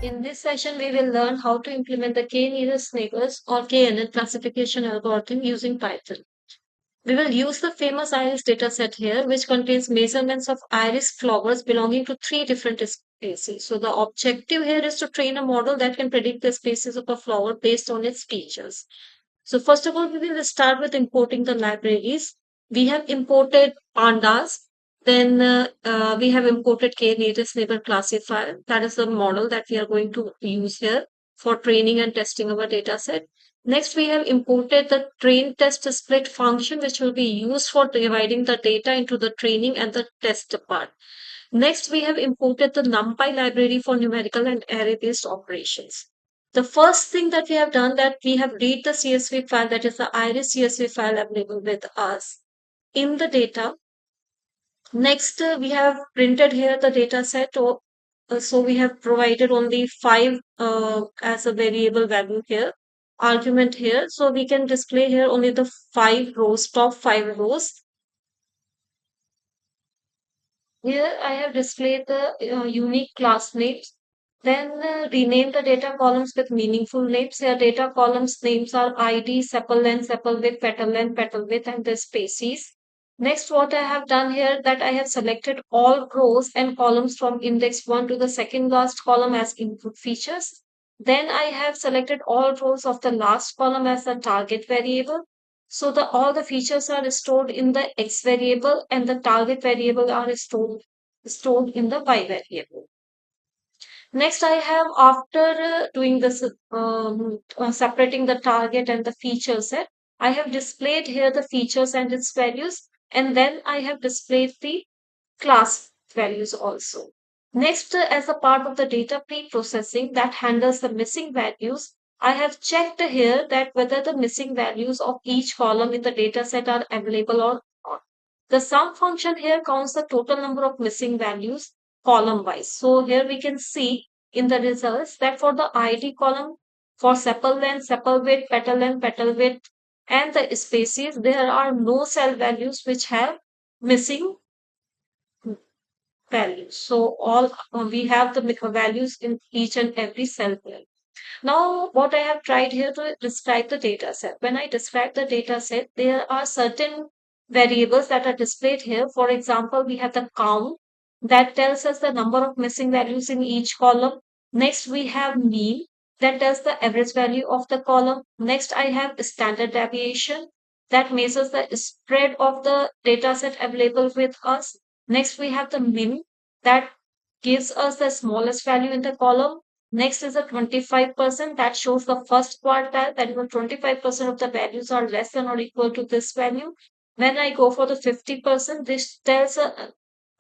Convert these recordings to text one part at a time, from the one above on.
In this session, we will learn how to implement the k-nearest neighbors or KNN classification algorithm using Python. We will use the famous Iris dataset here, which contains measurements of iris flowers belonging to three different species. So the objective here is to train a model that can predict the species of a flower based on its features. So first of all, we will start with importing the libraries. We have imported pandas. Then we have imported k-nearest neighbor classifier. That is the model that we are going to use here for training and testing our data set. Next, we have imported the train test split function, which will be used for dividing the data into the training and the test part. Next, we have imported the NumPy library for numerical and array-based operations. The first thing that we have done that we have read the CSV file, that is the Iris CSV file available with us in the data. Next, we have printed here the data set. So we have provided only 5 as a variable value here, argument here. So we can display here only the 5 rows, top 5 rows. Here I have displayed the unique class names. Then rename the data columns with meaningful names. Here data columns names are ID, sepal length, sepal width, petal width, and the species. Next, what I have done here that I have selected all rows and columns from index 1 to the second last column as input features. Then I have selected all rows of the last column as the target variable. So the all the features are stored in the x variable and the target variable are stored in the y variable. Next, I have after doing this separating the target and the feature set, I have displayed here the features and its values, and then I have displayed the class values also. Next, as a part of the data pre-processing that handles the missing values, I have checked here that whether the missing values of each column in the data set are available or not. The sum function here counts the total number of missing values column wise. So here we can see in the results that for the ID column, for sepal length, petal width, and the species, there are no cell values which have missing values. So all we have the values in each and every cell here. Now, what I have tried here to describe the data set. When I describe the data set, there are certain variables that are displayed here. For example, we have the count that tells us the number of missing values in each column. Next, we have mean that tells the average value of the column. Next, I have standard deviation that measures the spread of the data set available with us. Next, we have the min that gives us the smallest value in the column. Next is the 25% that shows the first quartile, that is 25% of the values are less than or equal to this value. When I go for the 50%, this tells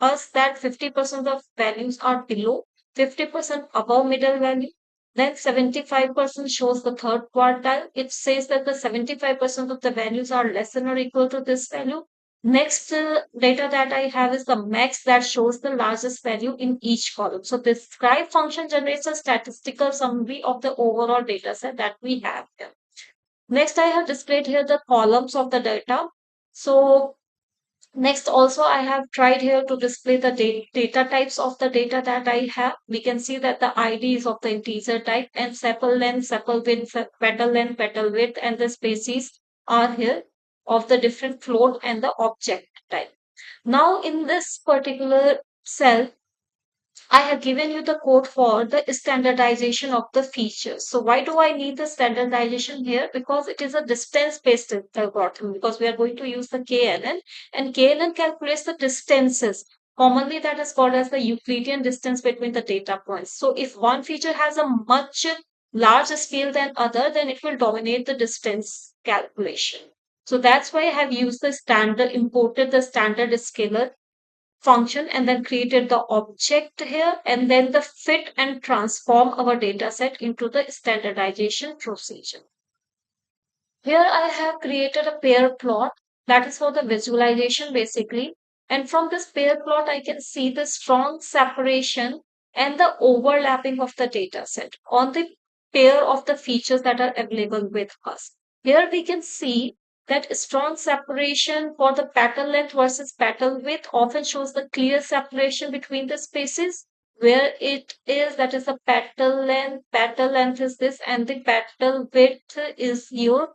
us that 50% of values are below, 50% above middle value. Then 75% shows the third quartile. It says that the 75% of the values are less than or equal to this value. Next data that I have is the max that shows the largest value in each column. So this scribe function generates a statistical summary of the overall data set that we have here. Next, I have displayed here the columns of the data. So next also I have tried here to display the data types of the data that I have. We can see that the ID is of the integer type and sepal length, sepal width, petal width and the species are here of the different float and the object type. Now in this particular cell, I have given you the code for the standardization of the features. So why do I need the standardization here? Because it is a distance-based algorithm because we are going to use the KNN and KNN calculates the distances. Commonly that is called as the Euclidean distance between the data points. So if one feature has a much larger scale than other, then it will dominate the distance calculation. So that's why I have used the standard, imported the standard scalar function and then created the object here and then the fit and transform our data set into the standardization procedure. Here I have created a pair plot that is for the visualization basically. And from this pair plot, I can see the strong separation and the overlapping of the data set on the pair of the features that are available with us. Here we can see that strong separation for the petal length versus petal width often shows the clear separation between the spaces. where it is, that is the petal length is this, and the petal width is your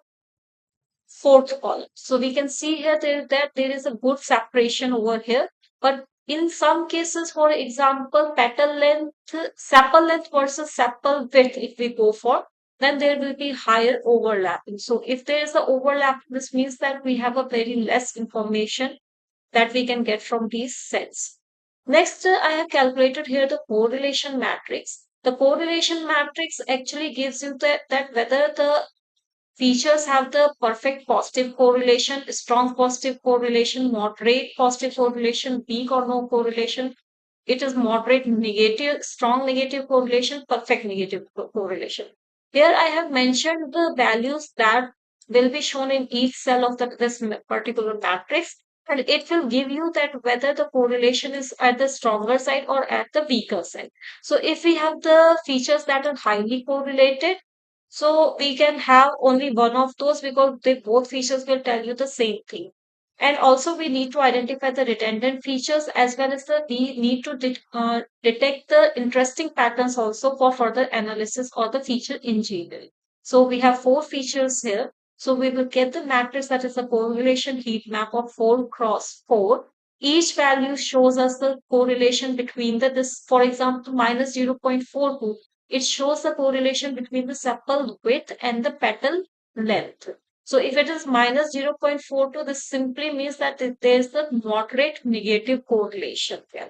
fourth column. So we can see here that there is a good separation over here. But in some cases, for example, petal length, sepal length versus sepal width, if we go for, then there will be higher overlapping. So if there is a overlap, this means that we have a very less information that we can get from these sets. Next, I have calculated here the correlation matrix. The correlation matrix actually gives you that whether the features have the perfect positive correlation, strong positive correlation, moderate positive correlation, weak or no correlation. It is moderate negative, strong negative correlation, perfect negative correlation. Here I have mentioned the values that will be shown in each cell of this particular matrix, and it will give you that whether the correlation is at the stronger side or at the weaker side. So if we have the features that are highly correlated, so we can have only one of those because they both features will tell you the same thing. And also we need to identify the redundant features as well as we need to detect the interesting patterns also for further analysis or the feature engineering. So we have four features here. So we will get the matrix that is a correlation heat map of 4 cross 4. Each value shows us the correlation between this, for example, minus 0.42. It shows the correlation between the sepal width and the petal length. So if it is minus 0.42, this simply means that there is a moderate negative correlation there.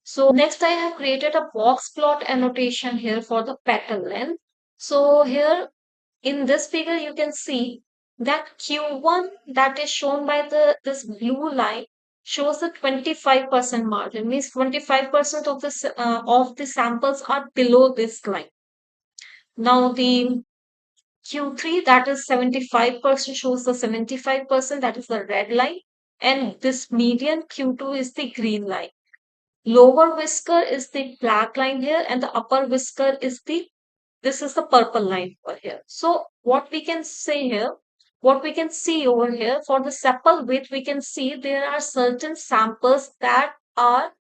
So next I have created a box plot annotation here for the petal length. So here in this figure you can see that Q1 that is shown by this blue line shows the 25% margin, means 25% of the samples are below this line. Now the Q3 that is 75% shows the 75%, that is the red line, and this median Q2 is the green line. Lower whisker is the black line here, and the upper whisker is this is the purple line over here. So what we can say here, what we can see over here for the sepal width, we can see there are certain samples that are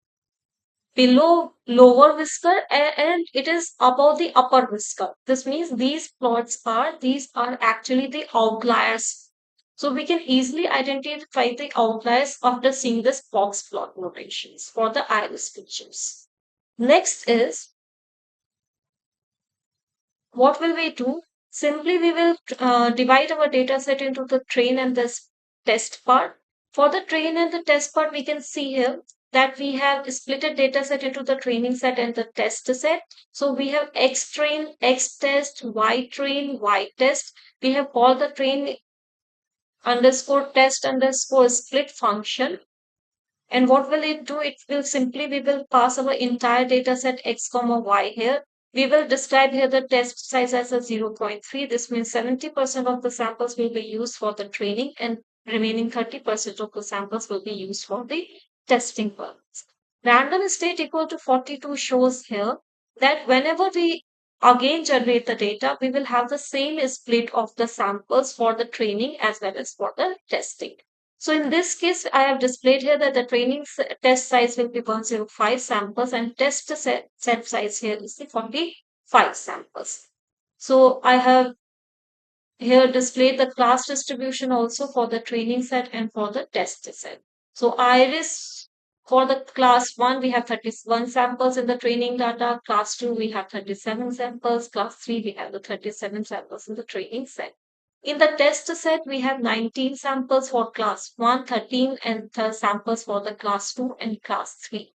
below lower whisker and it is above the upper whisker. This means these are actually the outliers. So we can easily identify the outliers after seeing this box plot notations for the iris features. Next is, what will we do? Simply we will divide our data set into the train and the test part. For the train and the test part, we can see here that we have split a data set into the training set and the test set. So we have X train, X test, Y train, Y test. We have called the train underscore test underscore split function. And what will it do? It will simply, we will pass our entire data set X comma Y here. We will describe here the test size as a zero 0.3. This means 70% of the samples will be used for the training and remaining 30% of the samples will be used for the testing purpose. Random state equal to 42 shows here that whenever we again generate the data, we will have the same split of the samples for the training as well as for the testing. So in this case, I have displayed here that the test size will be 105 samples and test set size here is the 45 samples. So I have here displayed the class distribution also for the training set and for the test set. So iris for the class 1, we have 31 samples in the training data. Class 2, we have 37 samples. Class 3, we have the 37 samples in the training set. In the test set, we have 19 samples for class 1, 13 and samples for the class 2 and class 3.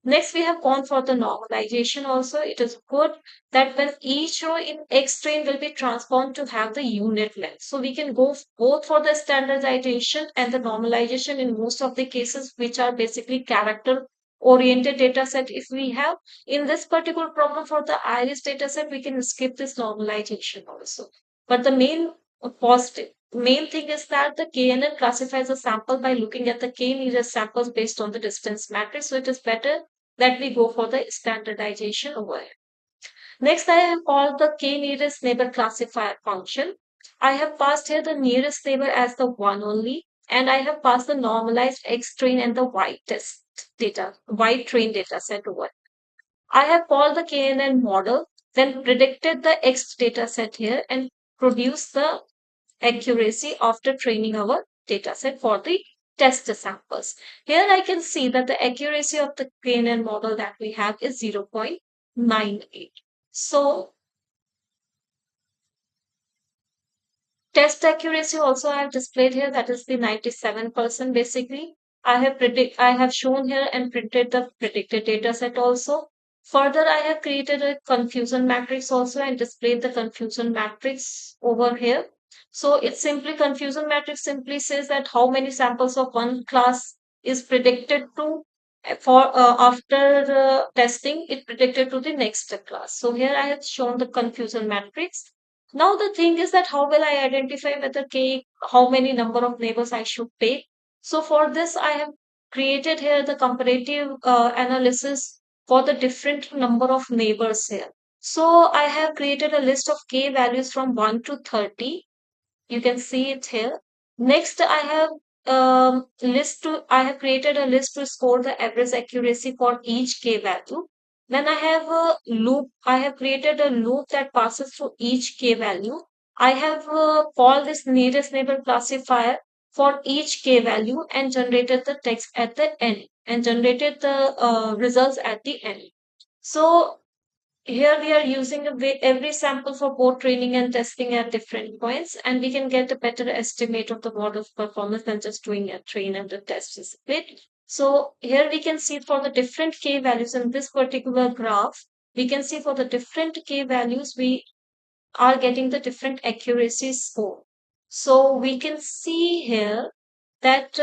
Next, we have gone for the normalization also. It is good that when each row in X train will be transformed to have the unit length. So we can go both for the standardization and the normalization in most of the cases, which are basically character oriented data set. If we have in this particular problem for the iris data set, we can skip this normalization also. But the main thing is that the KNN classifies a sample by looking at the k nearest samples based on the distance matrix. So it is better that we go for the standardization over here. Next, I have called the k nearest neighbor classifier function. I have passed here the nearest neighbor as the one only, and I have passed the normalized X train and the Y train data set over. I have called the KNN model, then predicted the X data set here and produced the accuracy after training our data set for the test samples. Here I can see that the accuracy of the KNN model that we have is 0.98. So test accuracy also I have displayed here, that is the 97% basically. I have shown here and printed the predicted data set also. Further, I have created a confusion matrix also and displayed the confusion matrix over here. So it's simply confusion matrix simply says that how many samples of one class is predicted to for after testing it predicted to the next class. So here I have shown the confusion matrix. Now the thing is that how will I identify whether K, how many number of neighbors I should take? So for this, I have created here the comparative analysis for the different number of neighbors here. So I have created a list of K values from 1 to 30. You can see it here. Next, I have created a list to score the average accuracy for each K value. Then I have a loop. I have created a loop that passes through each K value. I have called this nearest neighbor classifier for each K value and generated the text at the end and generated the results at the end. So here we are using every sample for both training and testing at different points, and we can get a better estimate of the model's performance than just doing a train and a test is bit. So here we can see for the different K values in this particular graph, we can see for the different K values, we are getting the different accuracy score. So we can see here that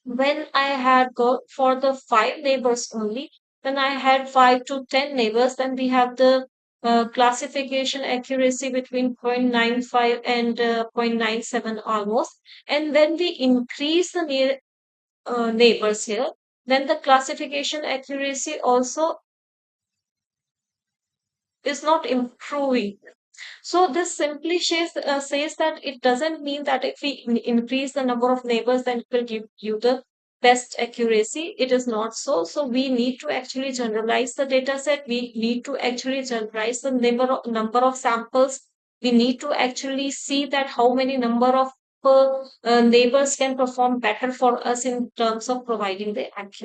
when I had got for the five neighbors only, when I had 5 to 10 neighbors, then we have the classification accuracy between 0.95 and 0.97 almost. And when we increase the neighbors here, then the classification accuracy also is not improving. So this simply says that it doesn't mean that if we increase the number of neighbors, then it will give you the best accuracy. It is not so. So we need to actually generalize the data set. We need to actually generalize the number of samples. We need to actually see that how many number of neighbors can perform better for us in terms of providing the accuracy.